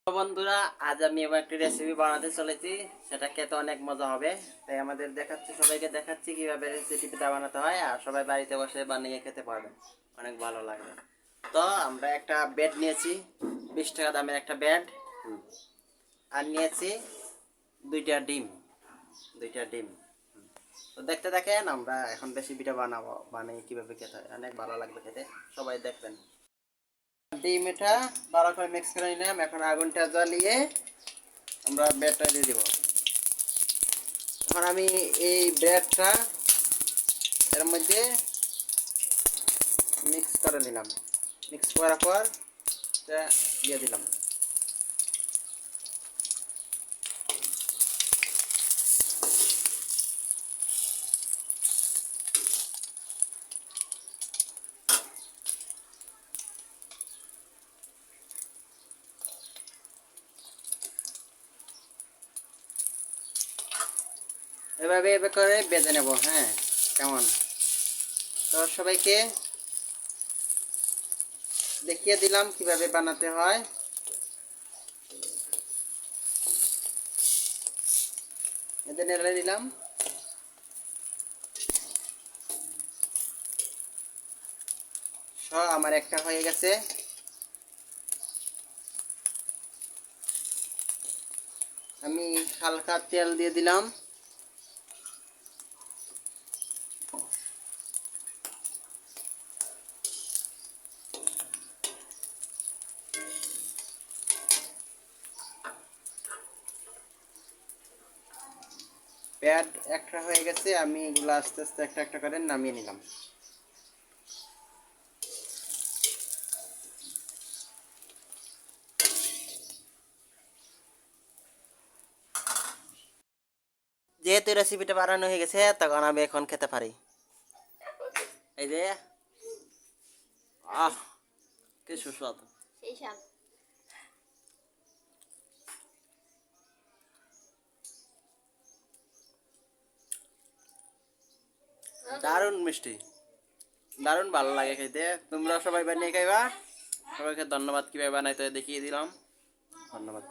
তো বন্ধুরা, আজ আমি এবার একটি রেসিপি বানাতে চলেছি। সেটা খেতে অনেক মজা হবে। তাই আমাদের সবাইকে দেখাচ্ছি কিভাবে রেসিপিটা বানাতে হয়, আর সবাই বাড়িতে বসে বানিয়ে খেতে পারবে, অনেক ভালো লাগবে। তো আমরা একটা বেড নিয়েছি, 20 টাকা দামের একটা বেড। আর নিয়েছি দুইটা ডিম। তো দেখতে দেখেন, আমরা এখন রেসিপিটা বানাবো, বানিয়ে কিভাবে খেতে হয়, অনেক ভালো লাগবে খেতে, সবাই দেখবেন। ডিম এটা ভালো করে মিক্স করে নিলাম। এখন আগুনটা জ্বালিয়ে আমরা ব্রেডটা দিয়ে দিব। এখন আমি এই ব্রেডটা এর মধ্যে মিক্স করে নিলাম। মিক্স করার পর এটা দিয়ে দিলাম। এভাবে এভাবে করে বেজে নেব। হ্যাঁ, কেমন? তো সবাইকে দেখিয়ে দিলাম কিভাবে বানাতে হয়। এতে নেড়ে দিলাম। আমার একটা হয়ে গেছে। আমি হালকা তেল দিয়ে দিলাম। ব্রেড একটা হয়ে গেছে, আমি এগুলো আস্তে আস্তে একটা একটা করে নামিয়ে নিলাম। যেহেতু রেসিপিটা বানানো হয়ে গেছে, তখন আমি এখন খেতে পারি। এই যে, আহ, কি সুস্বাদু! দারুণ মিষ্টি, দারুণ ভালো লাগে খেতে। তোমরা সবাই বানিয়ে খাইবা। সবাইকে ধন্যবাদ। কিভাবে বানাইতে হয় দেখিয়ে দিলাম। ধন্যবাদ।